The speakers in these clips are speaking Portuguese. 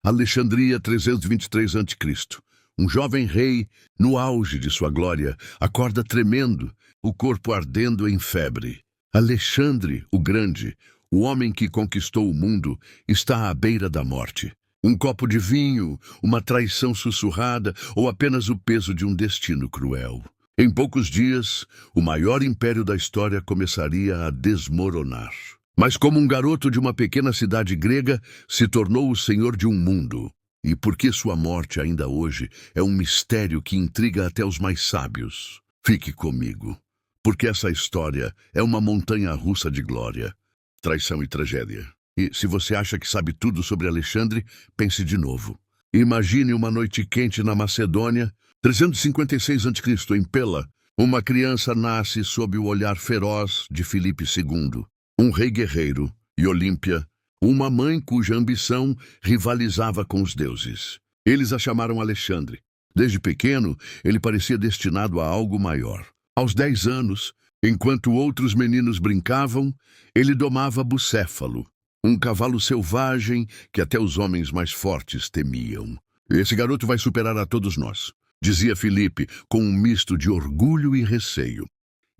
Alexandria, 323 a.C. Um jovem rei, no auge de sua glória, acorda tremendo, o corpo ardendo em febre. Alexandre, o Grande, o homem que conquistou o mundo, está à beira da morte. Um copo de vinho, uma traição sussurrada ou apenas o peso de um destino cruel. Em poucos dias, o maior império da história começaria a desmoronar. Mas como um garoto de uma pequena cidade grega, se tornou o senhor de um mundo. E por que sua morte ainda hoje é um mistério que intriga até os mais sábios? Fique comigo, porque essa história é uma montanha-russa de glória, traição e tragédia. E se você acha que sabe tudo sobre Alexandre, pense de novo. Imagine uma noite quente na Macedônia, 356 a.C., em Pela. Uma criança nasce sob o olhar feroz de Filipe II, um rei guerreiro, e Olímpia, uma mãe cuja ambição rivalizava com os deuses. Eles a chamaram Alexandre. Desde pequeno, ele parecia destinado a algo maior. Aos 10 anos, enquanto outros meninos brincavam, ele domava Bucéfalo, um cavalo selvagem que até os homens mais fortes temiam. Esse garoto vai superar a todos nós, dizia Filipe, com um misto de orgulho e receio.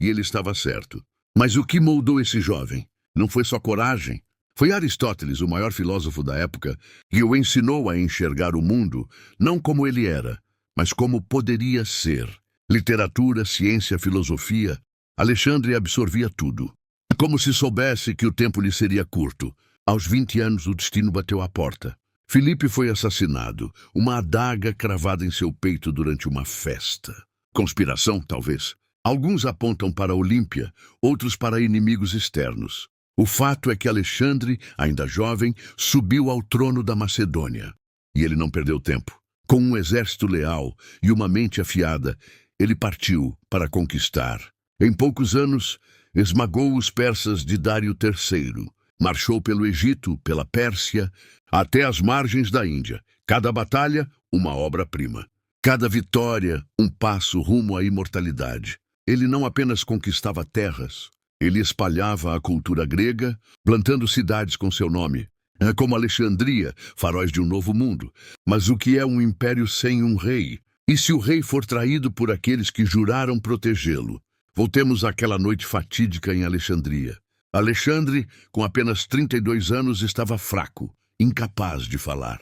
E ele estava certo. Mas o que moldou esse jovem? Não foi só coragem. Foi Aristóteles, o maior filósofo da época, que o ensinou a enxergar o mundo, não como ele era, mas como poderia ser. Literatura, ciência, filosofia. Alexandre absorvia tudo. Como se soubesse que o tempo lhe seria curto. Aos 20 anos, o destino bateu à porta. Filipe foi assassinado, uma adaga cravada em seu peito durante uma festa. Conspiração, talvez. Alguns apontam para Olímpia, outros para inimigos externos. O fato é que Alexandre, ainda jovem, subiu ao trono da Macedônia. E ele não perdeu tempo. Com um exército leal e uma mente afiada, ele partiu para conquistar. Em poucos anos, esmagou os persas de Dário III. Marchou pelo Egito, pela Pérsia, até as margens da Índia. Cada batalha, uma obra-prima. Cada vitória, um passo rumo à imortalidade. Ele não apenas conquistava terras, ele espalhava a cultura grega, plantando cidades com seu nome, como Alexandria, faróis de um novo mundo. Mas o que é um império sem um rei? E se o rei for traído por aqueles que juraram protegê-lo? Voltemos àquela noite fatídica em Alexandria. Alexandre, com apenas 32 anos, estava fraco, incapaz de falar.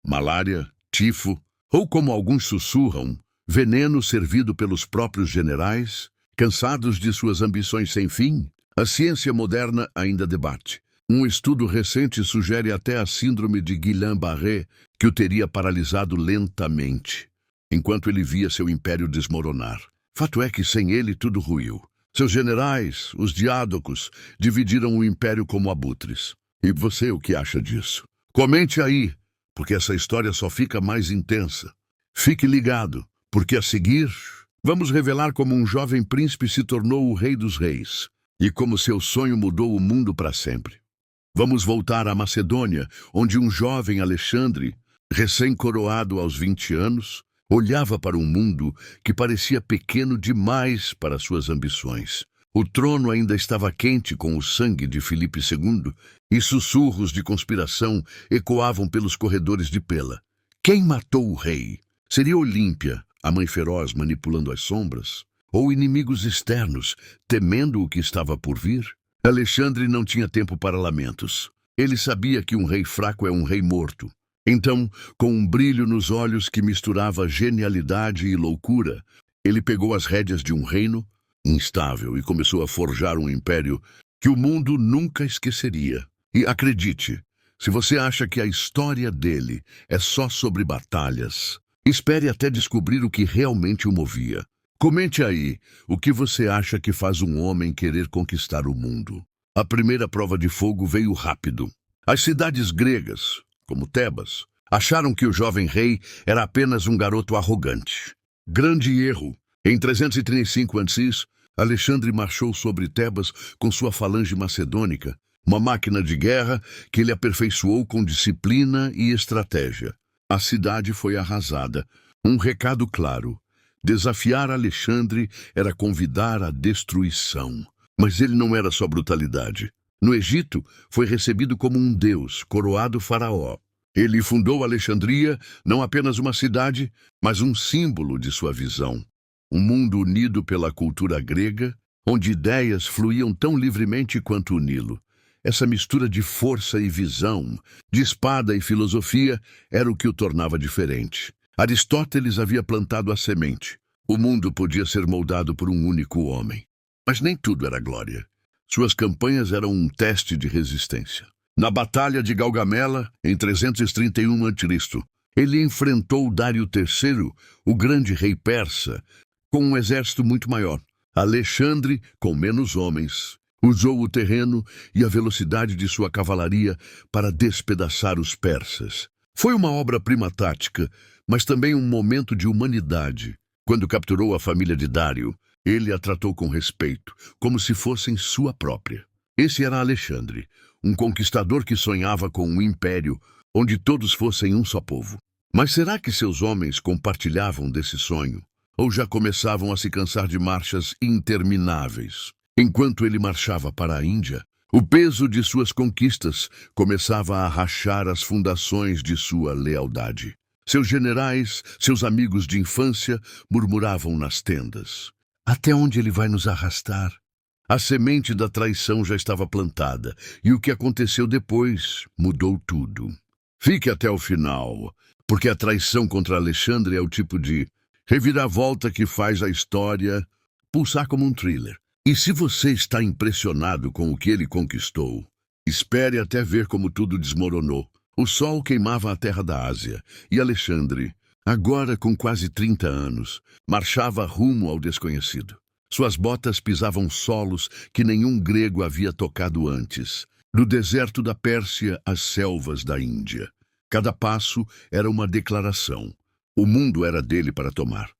Malária, tifo, ou como alguns sussurram, veneno servido pelos próprios generais, cansados de suas ambições sem fim. A ciência moderna ainda debate. Um estudo recente sugere até a síndrome de Guillain-Barré, que o teria paralisado lentamente, enquanto ele via seu império desmoronar. Fato é que sem ele tudo ruiu. Seus generais, os diádocos, dividiram o império como abutres. E você, o que acha disso? Comente aí, porque essa história só fica mais intensa. Fique ligado, porque a seguir, vamos revelar como um jovem príncipe se tornou o rei dos reis, e como seu sonho mudou o mundo para sempre. Vamos voltar à Macedônia, onde um jovem Alexandre, recém-coroado aos 20 anos, olhava para um mundo que parecia pequeno demais para suas ambições. O trono ainda estava quente com o sangue de Filipe II, e sussurros de conspiração ecoavam pelos corredores de Pela. Quem matou o rei? Seria Olímpia, a mãe feroz manipulando as sombras? Ou inimigos externos, temendo o que estava por vir? Alexandre não tinha tempo para lamentos. Ele sabia que um rei fraco é um rei morto. Então, com um brilho nos olhos que misturava genialidade e loucura, ele pegou as rédeas de um reino instável e começou a forjar um império que o mundo nunca esqueceria. E acredite, se você acha que a história dele é só sobre batalhas, espere até descobrir o que realmente o movia. Comente aí o que você acha que faz um homem querer conquistar o mundo. A primeira prova de fogo veio rápido. As cidades gregas, como Tebas, acharam que o jovem rei era apenas um garoto arrogante. Grande erro. Em 335 a.C., Alexandre marchou sobre Tebas com sua falange macedônica, uma máquina de guerra que ele aperfeiçoou com disciplina e estratégia. A cidade foi arrasada. Um recado claro. Desafiar Alexandre era convidar à destruição. Mas ele não era só brutalidade. No Egito, foi recebido como um deus, coroado faraó. Ele fundou Alexandria, não apenas uma cidade, mas um símbolo de sua visão. Um mundo unido pela cultura grega, onde ideias fluíam tão livremente quanto o Nilo. Essa mistura de força e visão, de espada e filosofia, era o que o tornava diferente. Aristóteles havia plantado a semente. O mundo podia ser moldado por um único homem. Mas nem tudo era glória. Suas campanhas eram um teste de resistência. Na Batalha de Gaugamela, em 331 a.C., ele enfrentou Dário III, o grande rei persa, com um exército muito maior. Alexandre, com menos homens, usou o terreno e a velocidade de sua cavalaria para despedaçar os persas. Foi uma obra-prima tática, mas também um momento de humanidade. Quando capturou a família de Dário, ele a tratou com respeito, como se fossem sua própria. Esse era Alexandre, um conquistador que sonhava com um império onde todos fossem um só povo. Mas será que seus homens compartilhavam desse sonho? Ou já começavam a se cansar de marchas intermináveis? Enquanto ele marchava para a Índia, o peso de suas conquistas começava a rachar as fundações de sua lealdade. Seus generais, seus amigos de infância, murmuravam nas tendas: até onde ele vai nos arrastar? A semente da traição já estava plantada, e o que aconteceu depois mudou tudo. Fique até o final, porque a traição contra Alexandre é o tipo de reviravolta que faz a história pulsar como um thriller. E se você está impressionado com o que ele conquistou, espere até ver como tudo desmoronou. O sol queimava a terra da Ásia, e Alexandre, agora com quase 30 anos, marchava rumo ao desconhecido. Suas botas pisavam solos que nenhum grego havia tocado antes, do deserto da Pérsia às selvas da Índia. Cada passo era uma declaração. O mundo era dele para tomar.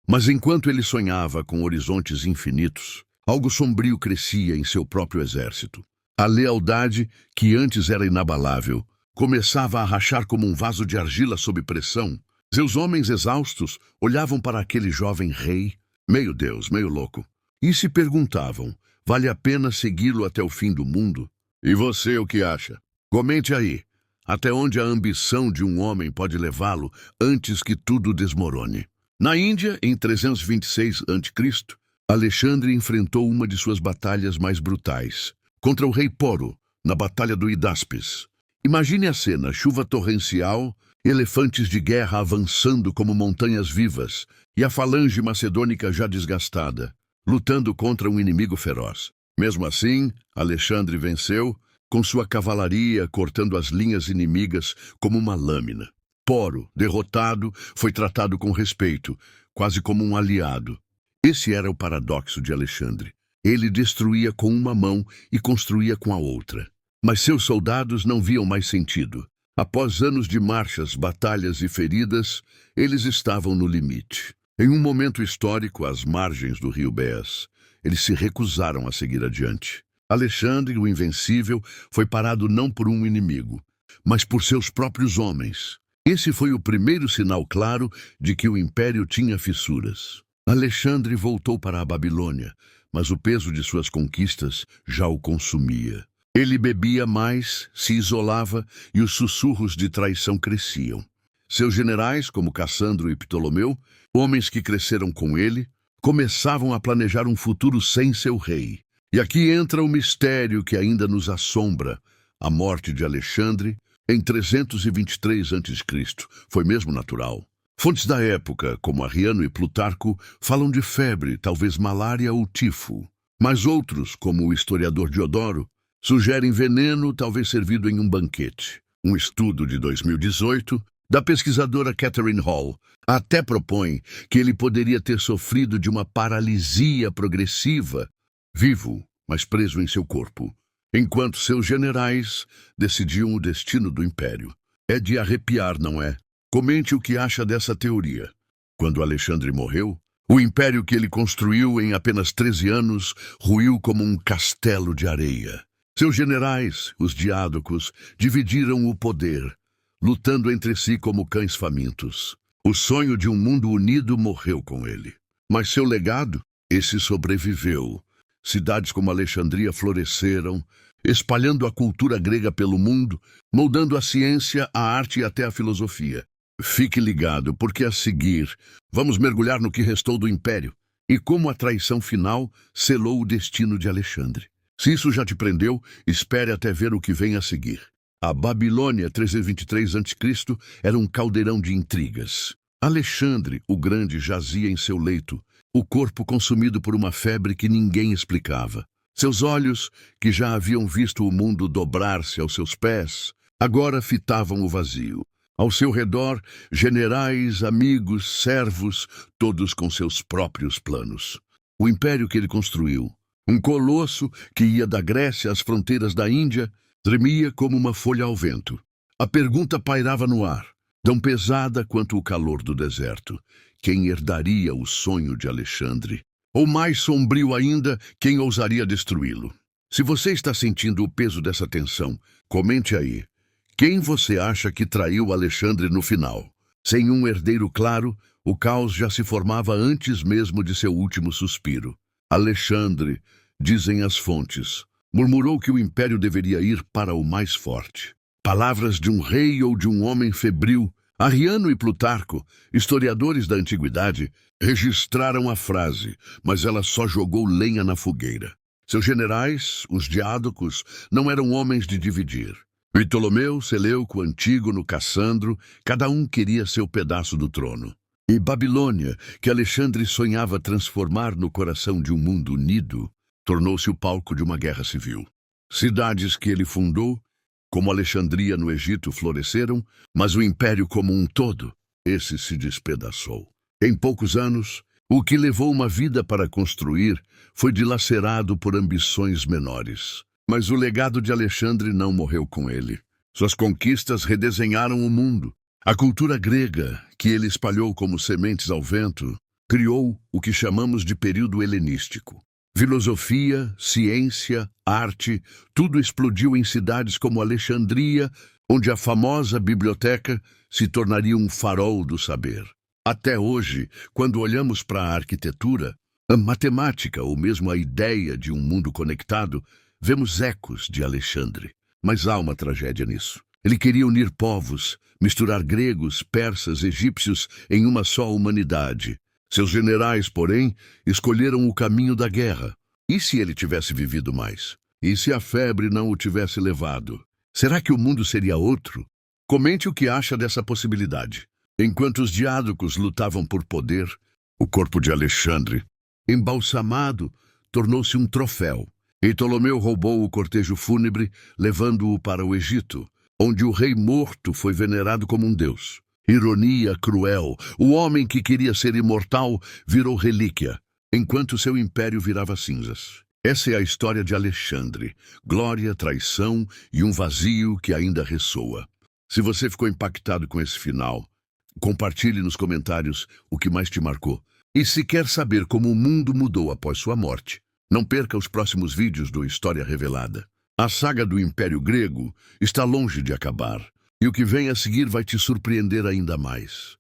Mas enquanto ele sonhava com horizontes infinitos, algo sombrio crescia em seu próprio exército. A lealdade, que antes era inabalável, começava a rachar como um vaso de argila sob pressão. Seus homens exaustos olhavam para aquele jovem rei, meio deus, meio louco, e se perguntavam: vale a pena segui-lo até o fim do mundo? E você o que acha? Comente aí, até onde a ambição de um homem pode levá-lo antes que tudo desmorone. Na Índia, em 326 a.C., Alexandre enfrentou uma de suas batalhas mais brutais, contra o rei Poro, na Batalha do Hidáspes. Imagine a cena: chuva torrencial, elefantes de guerra avançando como montanhas vivas, e a falange macedônica já desgastada, lutando contra um inimigo feroz. Mesmo assim, Alexandre venceu, com sua cavalaria cortando as linhas inimigas como uma lâmina. Poro, derrotado, foi tratado com respeito, quase como um aliado. Esse era o paradoxo de Alexandre. Ele destruía com uma mão e construía com a outra. Mas seus soldados não viam mais sentido. Após anos de marchas, batalhas e feridas, eles estavam no limite. Em um momento histórico, às margens do rio Beas, eles se recusaram a seguir adiante. Alexandre, o invencível, foi parado não por um inimigo, mas por seus próprios homens. Esse foi o primeiro sinal claro de que o império tinha fissuras. Alexandre voltou para a Babilônia, mas o peso de suas conquistas já o consumia. Ele bebia mais, se isolava e os sussurros de traição cresciam. Seus generais, como Cassandro e Ptolomeu, homens que cresceram com ele, começavam a planejar um futuro sem seu rei. E aqui entra o mistério que ainda nos assombra: a morte de Alexandre em 323 a.C. Foi mesmo natural. Fontes da época, como Arriano e Plutarco, falam de febre, talvez malária ou tifo. Mas outros, como o historiador Diodoro, sugerem veneno, talvez servido em um banquete. Um estudo de 2018, da pesquisadora Catherine Hall, até propõe que ele poderia ter sofrido de uma paralisia progressiva, vivo, mas preso em seu corpo, enquanto seus generais decidiam o destino do império. É de arrepiar, não é? Comente o que acha dessa teoria. Quando Alexandre morreu, o império que ele construiu em apenas 13 anos ruiu como um castelo de areia. Seus generais, os diádocos, dividiram o poder, lutando entre si como cães famintos. O sonho de um mundo unido morreu com ele. Mas seu legado, esse sobreviveu. Cidades como Alexandria floresceram, espalhando a cultura grega pelo mundo, moldando a ciência, a arte e até a filosofia. Fique ligado, porque a seguir vamos mergulhar no que restou do Império e como a traição final selou o destino de Alexandre. Se isso já te prendeu, espere até ver o que vem a seguir. A Babilônia, 323 a.C., era um caldeirão de intrigas. Alexandre, o Grande, jazia em seu leito, o corpo consumido por uma febre que ninguém explicava. Seus olhos, que já haviam visto o mundo dobrar-se aos seus pés, agora fitavam o vazio. Ao seu redor, generais, amigos, servos, todos com seus próprios planos. O império que ele construiu, um colosso que ia da Grécia às fronteiras da Índia, tremia como uma folha ao vento. A pergunta pairava no ar, tão pesada quanto o calor do deserto. Quem herdaria o sonho de Alexandre? Ou mais sombrio ainda, quem ousaria destruí-lo? Se você está sentindo o peso dessa tensão, comente aí. Quem você acha que traiu Alexandre no final? Sem um herdeiro claro, o caos já se formava antes mesmo de seu último suspiro. Alexandre, dizem as fontes, murmurou que o império deveria ir para o mais forte. Palavras de um rei ou de um homem febril. Arriano e Plutarco, historiadores da antiguidade, registraram a frase, mas ela só jogou lenha na fogueira. Seus generais, os diádocos, não eram homens de dividir. Ptolomeu, Seleuco, Antígono, Cassandro, cada um queria seu pedaço do trono. E Babilônia, que Alexandre sonhava transformar no coração de um mundo unido, tornou-se o palco de uma guerra civil. Cidades que ele fundou, como Alexandria no Egito, floresceram, mas o império como um todo, esse se despedaçou. Em poucos anos, o que levou uma vida para construir foi dilacerado por ambições menores. Mas o legado de Alexandre não morreu com ele. Suas conquistas redesenharam o mundo. A cultura grega, que ele espalhou como sementes ao vento, criou o que chamamos de período helenístico. Filosofia, ciência, arte, tudo explodiu em cidades como Alexandria, onde a famosa biblioteca se tornaria um farol do saber. Até hoje, quando olhamos para a arquitetura, a matemática ou mesmo a ideia de um mundo conectado, vemos ecos de Alexandre. Mas há uma tragédia nisso. Ele queria unir povos, misturar gregos, persas, egípcios em uma só humanidade. Seus generais, porém, escolheram o caminho da guerra. E se ele tivesse vivido mais? E se a febre não o tivesse levado? Será que o mundo seria outro? Comente o que acha dessa possibilidade. Enquanto os diádocos lutavam por poder, o corpo de Alexandre, embalsamado, tornou-se um troféu. E Ptolomeu roubou o cortejo fúnebre, levando-o para o Egito, onde o rei morto foi venerado como um deus. Ironia cruel, o homem que queria ser imortal virou relíquia, enquanto seu império virava cinzas. Essa é a história de Alexandre, glória, traição e um vazio que ainda ressoa. Se você ficou impactado com esse final, compartilhe nos comentários o que mais te marcou. E se quer saber como o mundo mudou após sua morte, não perca os próximos vídeos do História Revelada. A saga do Império Grego está longe de acabar, e o que vem a seguir vai te surpreender ainda mais.